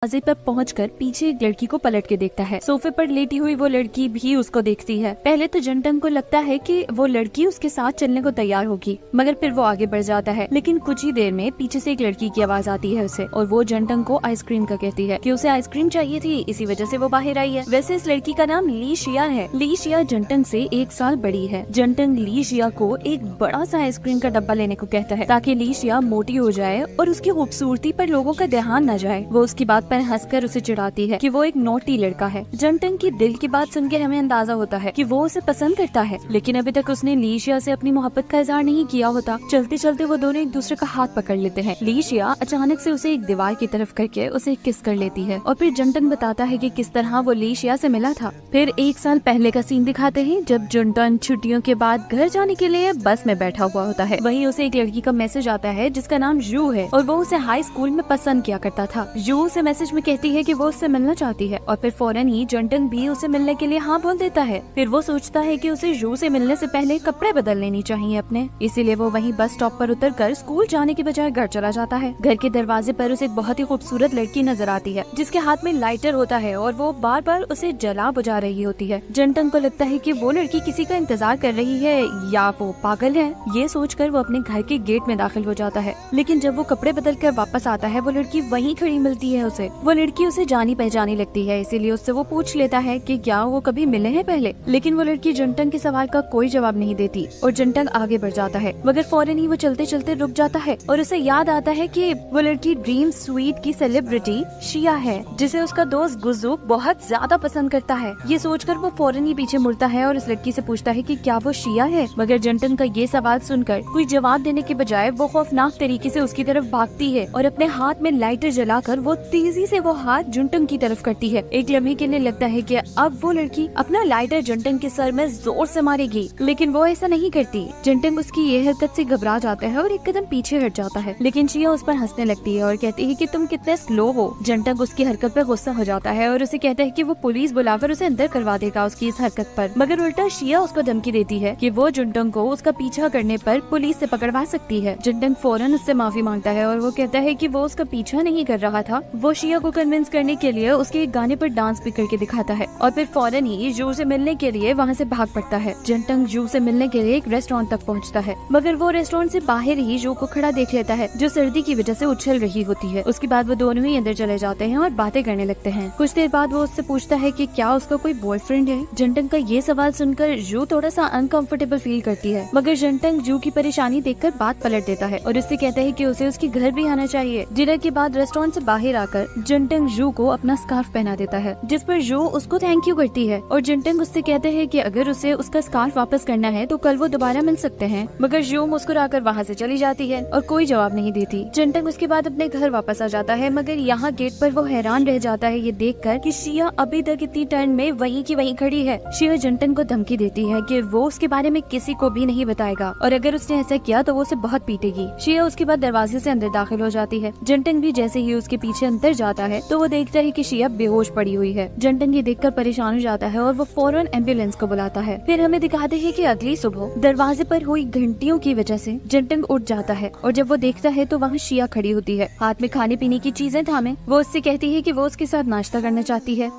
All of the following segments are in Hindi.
दरवाजे पर पहुंचकर पीछे एक लड़की को पलट के देखता है। सोफे पर लेटी हुई वो लड़की भी उसको देखती है। पहले तो जंटंग को लगता है कि वो लड़की उसके साथ चलने को तैयार होगी, मगर फिर वो आगे बढ़ जाता है। लेकिन कुछ ही देर में पीछे से एक लड़की की आवाज आती है उसे, और वो जंटंग को आइसक्रीम का कहती है कि उसे आइसक्रीम चाहिए थी, इसी वजह से वो बाहर आई है। वैसे इस लड़की का नाम ली शिया है। ली शिया जंटंग से 1 साल बड़ी है। जंटंग ली शिया को एक बड़ा सा आइसक्रीम का डब्बा लेने को कहता है ताकि ली शिया मोटी हो जाए और उसकी खूबसूरती पर लोगों का ध्यान न जाए। वो उसकी बात पर हंसकर उसे चिढ़ाती है कि वो एक नोटी लड़का है। जंटंग की दिल की बात सुन के हमें अंदाजा होता है कि वो उसे पसंद करता है, लेकिन अभी तक उसने लीशिया से अपनी मोहब्बत का इजहार नहीं किया होता। चलते चलते वो दोनों एक दूसरे का हाथ पकड़ लेते हैं। लीशिया अचानक से उसे एक दीवार की तरफ करके उसे किस कर लेती है और फिर जंटंग बताता है कि किस तरह वो लीशिया से मिला था। फिर 1 साल पहले का सीन दिखाते हैं जब जंटंग छुट्टियों के बाद घर जाने के लिए बस में बैठा हुआ होता है। वहीं उसे एक लड़की का मैसेज आता है जिसका नाम जू है और वो उसे हाई स्कूल में पसंद किया करता था। जू उसे मैसेज में कहती है कि वो उससे मिलना चाहती है और फिर फौरन ही जंटंग भी उसे मिलने के लिए हाँ बोल देता है। फिर वो सोचता है कि उसे जू से मिलने से पहले कपड़े बदल लेनी चाहिए अपने, इसीलिए वो वहीं बस स्टॉप पर उतरकर स्कूल जाने के बजाय घर चला जाता है। घर के दरवाजे पर उसे एक बहुत ही खूबसूरत लड़की नजर आती है जिसके हाथ में लाइटर होता है और वो बार बार उसे जला बुझा रही होती है। जंटंग को लगता है कि वो लड़की किसी का इंतजार कर रही है या वो पागल है। ये सोचकर वो अपने घर के गेट में दाखिल हो जाता है, लेकिन जब वो कपड़े बदल कर वापस आता है वो लड़की वहीं खड़ी मिलती है उसे। वो लड़की उसे जानी पहचानी लगती है, इसीलिए उससे वो पूछ लेता है कि क्या वो कभी मिले हैं पहले। लेकिन वो लड़की जंटंग के सवाल का कोई जवाब नहीं देती और जंटंग आगे बढ़ जाता है, मगर फौरन ही वो चलते चलते रुक जाता है और उसे याद आता है कि वो लड़की ड्रीम स्वीट की सेलिब्रिटी शिया है जिसे उसका दोस्त गुजू बहुत ज्यादा पसंद करता है। ये सोचकर वो फौरन ही पीछे मुड़ता है और उस लड़की से पूछता है कि क्या वो शिया है, मगर जंटंग का ये सवाल सुनकर कोई जवाब देने के बजाय वो खौफनाक तरीके से उसकी तरफ भागती है और अपने हाथ में लाइटर जलाकर वो तेजी से वो हाथ जंटंग की तरफ करती है। एक लम्हे के लिए लगता है कि अब वो लड़की अपना लाइटर जंटंग के सर में जोर से मारेगी, लेकिन वो ऐसा नहीं करती। जंटंग उसकी ये हरकत से घबरा जाता है और एक कदम पीछे हट जाता है, लेकिन शिया उस पर हंसने लगती है और कहती है कि तुम कितने स्लो हो। जंटंग उसकी हरकत पर गुस्सा हो जाता है और उसे कहता है कि वो पुलिस बुलाकर उसे अंदर करवा देगा उसकी इस हरकत पर, मगर उल्टा शिया उसको धमकी देती है कि वो जंटंग को उसका पीछा करने पर पुलिस से पकड़वा सकती है। जंटंग फौरन उससे माफी मांगता है और वो कहता है कि वो उसका पीछा नहीं कर रहा था। वो शिया को कन्विंस करने के लिए उसके एक गाने पर डांस भी करके दिखाता है और फिर फौरन ही जू से मिलने के लिए वहाँ से भाग पड़ता है। जंटंग जू से मिलने के लिए एक रेस्टोरेंट तक पहुँचता है, मगर वो रेस्टोरेंट से बाहर ही जू को खड़ा देख लेता है जो सर्दी की वजह से उछल रही होती है। उसके बाद वो दोनों ही अंदर चले जाते हैं और बातें करने लगते हैं। कुछ देर बाद वो उससे पूछता है कि क्या उसका कोई बॉयफ्रेंड है। जंटंग का ये सवाल सुनकर जू थोड़ा सा अनकंफर्टेबल फील करती है, मगर जंटंग जू की परेशानी देखकर बात पलट देता है और उससे कहता है कि उसे उसके घर भी आना चाहिए। डिनर के बाद रेस्टोरेंट से बाहर आकर जंटंग जू को अपना स्कार्फ पहना देता है, जिस पर जू उसको थैंक यू करती है और जंटंग उससे कहते हैं कि अगर उसे उसका स्कार्फ वापस करना है तो कल वो दोबारा मिल सकते हैं, मगर जू मुस्कुराकर वहाँ से चली जाती है और कोई जवाब नहीं देती। जंटंग उसके बाद अपने घर वापस आ जाता है, मगर यहाँ गेट पर वो हैरान रह जाता है ये देखकर कि शिया अभी तक इतनी टर्न में वहीं की वहीं खड़ी है। शिया जंटंग को धमकी देती है कि वो उसके बारे में किसी को भी नहीं बताएगा और अगर उसने ऐसा किया तो वो उसे बहुत पीटेगी। शिया उसके बाद दरवाजे से अंदर दाखिल हो जाती है। जंटंग भी जैसे ही उसके पीछे अंदर जाता है तो वो देखता है कि शिया बेहोश पड़ी हुई है। जंटंग ये देखकर परेशान हो जाता है और वो फौरन एम्बुलेंस को बुलाता है। फिर हमें दिखाते हैं कि अगली सुबह दरवाजे पर हुई घंटियों की वजह से जंटंग उठ जाता है और जब वो देखता है तो वहाँ शिया खड़ी होती है, हाथ में खाने पीने की चीजें थामे। वो उससे कहती है कि वो उसके साथ नाश्ता करना चाहती है,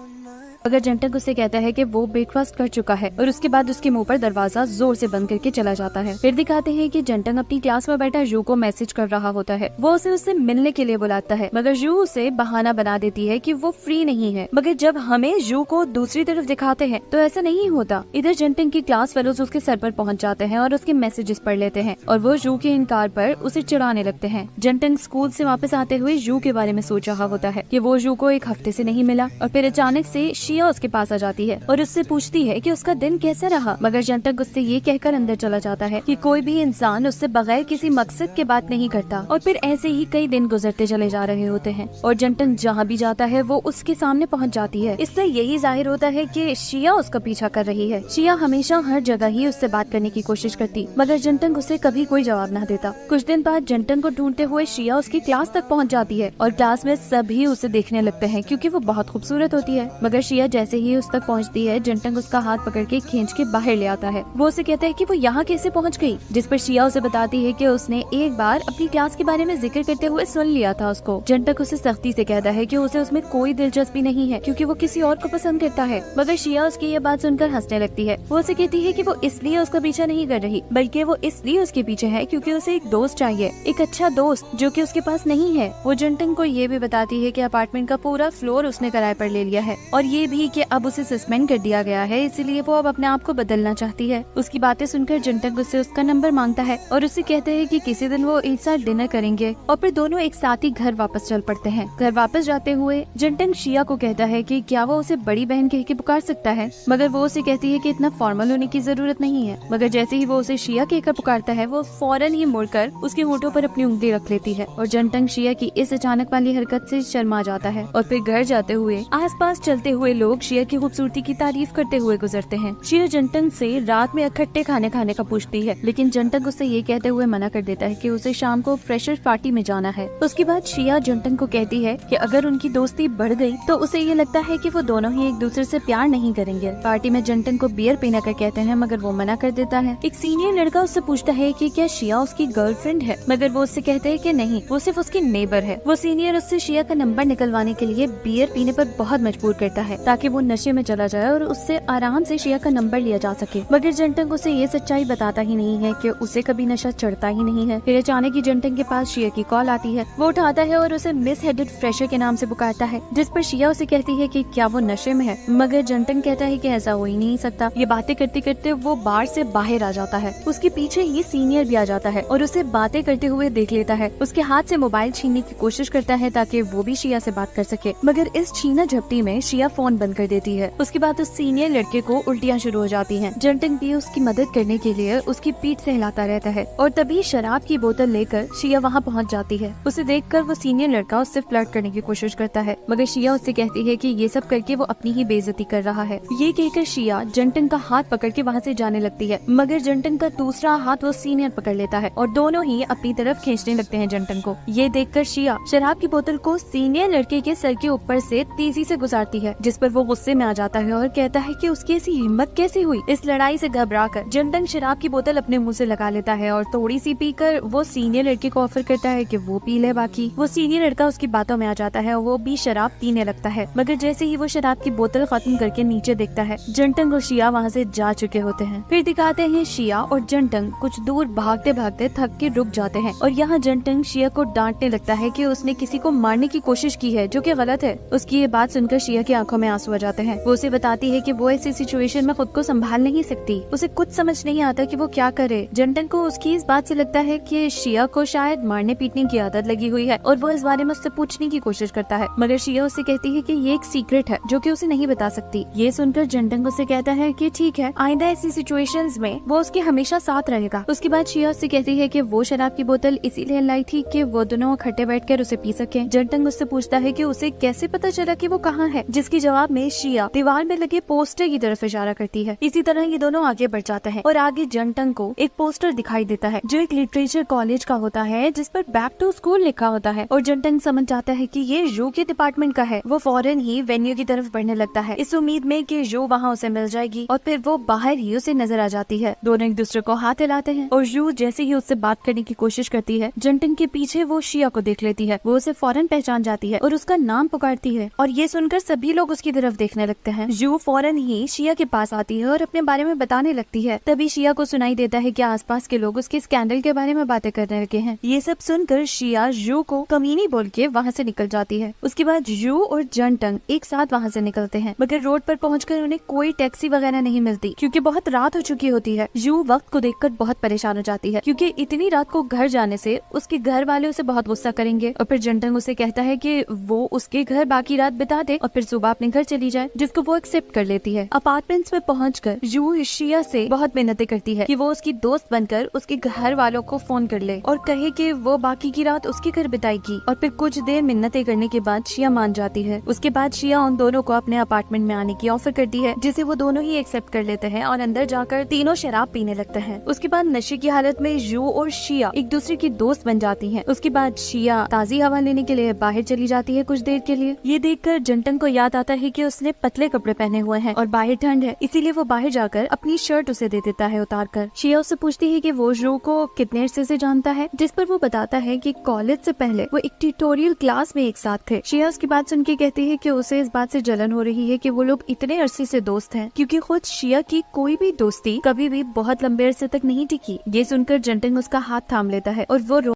अगर जंटंग उससे कहता है कि वो ब्रेकफास्ट कर चुका है और उसके बाद उसके मुंह पर दरवाजा जोर से बंद करके चला जाता है। फिर दिखाते हैं कि जंटंग अपनी क्लास में बैठा जू को मैसेज कर रहा होता है। वो उसे उससे मिलने के लिए बुलाता है, मगर जू उसे बहाना बना देती है कि वो फ्री नहीं है। मगर जब हमें जू को दूसरी तरफ दिखाते हैं तो ऐसा नहीं होता। इधर जंटंग की क्लास फेलोज उसके सर पर पहुँच जाते हैं और उसके मैसेजेस पढ़ लेते हैं और वो जू के इनकार पर उसे चिढ़ाने लगते हैं। जंटंग स्कूल से वापस आते हुए जू के बारे में सोच रहा होता है कि वो जू को 1 हफ्ते से नहीं मिला और फिर अचानक से शिया उसके पास आ जाती है और उससे पूछती है कि उसका दिन कैसा रहा, मगर जंटंग उससे ये कहकर अंदर चला जाता है कि कोई भी इंसान उससे बगैर किसी मकसद के बात नहीं करता। और फिर ऐसे ही कई दिन गुजरते चले जा रहे होते हैं और जंटंग जहाँ भी जाता है वो उसके सामने पहुँच जाती है। इससे यही जाहिर होता है कि शिया उसका पीछा कर रही है। शिया हमेशा हर जगह ही उससे बात करने की कोशिश करती, मगर जंटंग उसे कभी कोई जवाब न देता। कुछ दिन बाद जंटंग को ढूंढते हुए शिया उसकी क्लास तक पहुँच जाती है और क्लास में सभी उसे देखने लगते हैं क्योंकि वो बहुत खूबसूरत होती है, मगर शिया शिया जैसे ही उस तक पहुँचती है, जंटंग उसका हाथ पकड़ के खींच के बाहर ले आता है। वो उसे कहता है कि वो यहाँ कैसे पहुँच गई, जिस पर शिया उसे बताती है कि उसने एक बार अपनी क्लास के बारे में जिक्र करते हुए सुन लिया था उसको। जंटंग उसे सख्ती से कहता है कि उसे उसमें कोई दिलचस्पी नहीं है क्योंकि वो किसी और को पसंद करता है, मगर शिया उसकी ये बात सुनकर हंसने लगती है। वो उसे कहती है कि वो इसलिए उसका पीछा नहीं कर रही, बल्कि वो इसलिए उसके पीछे है क्योंकि उसे एक दोस्त चाहिए, एक अच्छा दोस्त जो कि उसके पास नहीं है। वो जंटंग को ये भी बताती है कि अपार्टमेंट का पूरा फ्लोर उसने किराए पर ले लिया है और ये भी कि अब उसे सस्पेंड कर दिया गया है, इसीलिए वो अब अपने आप को बदलना चाहती है। उसकी बातें सुनकर जंटंग उससे उसका नंबर मांगता है और उससे कहते हैं कि किसी दिन वो एक साथ डिनर करेंगे और फिर दोनों एक साथ ही घर वापस चल पड़ते हैं। घर वापस जाते हुए जंटंग शिया को कहता है कि क्या वो उसे बड़ी बहन कह के पुकार सकता है, मगर वो उसे कहती है कि इतना फॉर्मल होने की जरूरत नहीं है। मगर जैसे ही वो उसे शिया कहकर पुकारता है, वो फौरन ही मुड़कर उसके होठों पर अपनी उंगली रख लेती है और जंटंग शिया की इस अचानक वाली हरकत से शर्मा जाता है। और फिर घर जाते हुए आसपास चलते हुए लोग शिया की खूबसूरती की तारीफ करते हुए गुजरते हैं। शिया जंटंग से रात में इकट्ठे खाने खाने का पूछती है, लेकिन जंटंग उससे ये कहते हुए मना कर देता है कि उसे शाम को फ्रेशर पार्टी में जाना है। उसके बाद शिया जंटंग को कहती है कि अगर उनकी दोस्ती बढ़ गई तो उसे ये लगता है कि वो दोनों ही एक दूसरे से प्यार नहीं करेंगे। पार्टी में जंटंग को बियर पीने का कहते हैं, मगर वो मना कर देता है। एक सीनियर लड़का उससे पूछता है कि क्या शिया उसकी गर्लफ्रेंड है, मगर वो उससे कहते हैं कि नहीं, वो सिर्फ उसकी नेबर है। वो सीनियर उससे शिया का नंबर निकलवाने के लिए बियर पीने पर बहुत मजबूर करता है ताकि वो नशे में चला जाए और उससे आराम से शिया का नंबर लिया जा सके, मगर जंटंग उसे ये सच्चाई बताता ही नहीं है कि उसे कभी नशा चढ़ता ही नहीं है। फिर अचानक ही जंटंग के पास शिया की कॉल आती है। वो उठाता है और उसे मिस हेडेड फ्रेशर के नाम से पुकारता है, जिस पर शिया उसे कहती है कि क्या वो नशे में है, मगर जंटंग कहता है कि ऐसा हो ही नहीं सकता। ये बातें करते करते वो बार से बाहर आ जाता है। उसके पीछे ये सीनियर भी आ जाता है और उसे बातें करते हुए देख लेता है। उसके हाथ से मोबाइल छीनने की कोशिश करता है ताकि वो भी शिया से बात कर सके, मगर इस छीना झपटी में शिया फोन बंद कर देती है। उसके बाद उस सीनियर लड़के को उल्टियाँ शुरू हो जाती हैं। जंटंग भी उसकी मदद करने के लिए उसकी पीठ से हिलाता रहता है और तभी शराब की बोतल लेकर शिया वहाँ पहुँच जाती है। उसे देखकर वो सीनियर लड़का उससे फ्लर्ट करने की कोशिश करता है, मगर शिया उससे कहती है कि ये सब करके वो अपनी ही बेइज्जती कर रहा है। ये कहकर शिया जंटंग का हाथ पकड़ के वहाँ से जाने लगती है, मगर जंटंग का दूसरा हाथ वो सीनियर पकड़ लेता है और दोनों ही अपनी तरफ खींचने लगते हैं जंटंग को। ये देखकर शिया शराब की बोतल को सीनियर लड़के के सर के ऊपर से तेजी से गुजारती है, जिस पर वो गुस्से में आ जाता है और कहता है कि उसकी ऐसी हिम्मत कैसे हुई। इस लड़ाई से घबराकर जंटंग शराब की बोतल अपने मुंह से लगा लेता है और थोड़ी सी पीकर वो सीनियर लड़के को ऑफर करता है कि वो पी ले बाकी। वो सीनियर लड़का उसकी बातों में आ जाता है और वो भी शराब पीने लगता है, मगर जैसे ही वो शराब की बोतल खत्म करके नीचे देखता है, जंटंग और शिया वहाँ से जा चुके होते हैं। फिर दिखाते हैं शिया और जंटंग कुछ दूर भागते भागते थक के रुक जाते हैं और यहाँ जंटंग शिया को डांटने लगता है कि उसने किसी को मारने की कोशिश की है, जो कि गलत है। उसकी ये बात सुनकर शिया की आंखों में आंसू आ जाते हैं। वो उसे बताती है कि वो ऐसी सिचुएशन में खुद को संभाल नहीं सकती, उसे कुछ समझ नहीं आता कि वो क्या करे। जंटंग को उसकी इस बात से लगता है कि शिया को शायद मारने पीटने की आदत लगी हुई है और वो इस बारे में उससे पूछने की कोशिश करता है, मगर शिया उससे कहती है कि ये एक सीक्रेट है जो कि उसे नहीं बता सकती। ये सुनकर जंटंग उससे कहता है कि ठीक है, आइंदा ऐसी सिचुएशंस में वो उसके हमेशा साथ रहेगा। उसके बाद शिया उससे कहती है कि वो शराब की बोतल इसीलिए लाई थी कि वो दोनों इकट्ठे बैठकर उसे पी सके। जंटंग उससे पूछता है कि उसे कैसे पता चला कि वो कहाँ है, जिसके जवाब में शिया दीवार में लगे पोस्टर की तरफ इशारा करती है। इसी तरह ये दोनों आगे बढ़ जाते हैं और आगे जंटंग को एक पोस्टर दिखाई देता है जो एक लिटरेचर कॉलेज का होता है, जिस पर बैक टू स्कूल लिखा होता है और जंटंग समझ जाता है कि ये जो के डिपार्टमेंट का है। वो फौरन ही वेन्यू की तरफ बढ़ने लगता है, इस उम्मीद में कि जो वहाँ उसे मिल जाएगी, और फिर वो बाहर ही उसे नजर आ जाती है। दोनों एक दूसरे को हाथ हिलाते हैं और जू जैसे ही उससे बात करने की कोशिश करती है, जंटंग के पीछे वो शिया को देख लेती है। वो उसे फौरन पहचान जाती है और उसका नाम पुकारती है और ये सुनकर सभी लोग उसकी तरफ देखने लगते हैं। जू फौरन ही शिया के पास आती है और अपने बारे में बताने लगती है। तभी शिया को सुनाई देता है कि आसपास के लोग उसके स्कैंडल के बारे में बातें करने लगे हैं। ये सब सुनकर शिया जू को कमीनी बोल के वहाँ से निकल जाती है। उसके बाद जू और जंटंग एक साथ वहाँ से निकलते हैं, मगर रोड पर पहुंचकर उन्हें कोई टैक्सी वगैरह नहीं मिलती क्योंकि बहुत रात हो चुकी होती है। जू वक्त को देखकर बहुत परेशान हो जाती है क्योंकि इतनी रात को घर जाने से उसके घर वाले उसे बहुत गुस्सा करेंगे। और फिर जंटंग उसे कहता है कि वो उसके घर बाकी रात बिता दे और फिर सुबह अपने घर चली जाए, जिसको वो एक्सेप्ट कर लेती है। अपार्टमेंट्स में पहुंचकर जू शिया से बहुत मिन्नतें करती है कि वो उसकी दोस्त बनकर उसके घर वालों को फोन कर ले और कहे कि वो बाकी की रात उसके घर बिताएगी। और फिर कुछ देर मिन्नतें करने के बाद शिया मान जाती है। उसके बाद शिया उन दोनों को अपने अपार्टमेंट में आने की ऑफर करती है, जिसे वो दोनों ही एक्सेप्ट कर लेते हैं और अंदर जाकर तीनों शराब पीने लगते हैं। उसके बाद नशे की हालत में जू और शिया एक दूसरे की दोस्त बन जाती हैं। उसके बाद शिया ताजी हवा लेने के लिए बाहर चली जाती है कुछ देर के लिए। ये देखकर जंटंग को याद आता है है कि उसने पतले कपड़े पहने हुए हैं और बाहर ठंड है, इसीलिए वो बाहर जाकर अपनी शर्ट उसे दे देता है उतार कर। शिया उससे पूछती है कि वो रो को कितने अरसे से जानता है, जिस पर वो बताता है कि कॉलेज से पहले वो एक ट्यूटोरियल क्लास में एक साथ थे। शिया उसकी बात सुन के कहती है कि उसे इस बात से जलन हो रही है कि वो लोग इतने अरसे से दोस्त हैं, क्योंकि खुद शिया की कोई भी दोस्ती कभी भी बहुत लंबे अरसे तक नहीं टिकी। ये सुनकर जंटंग उसका हाथ थाम लेता है और वो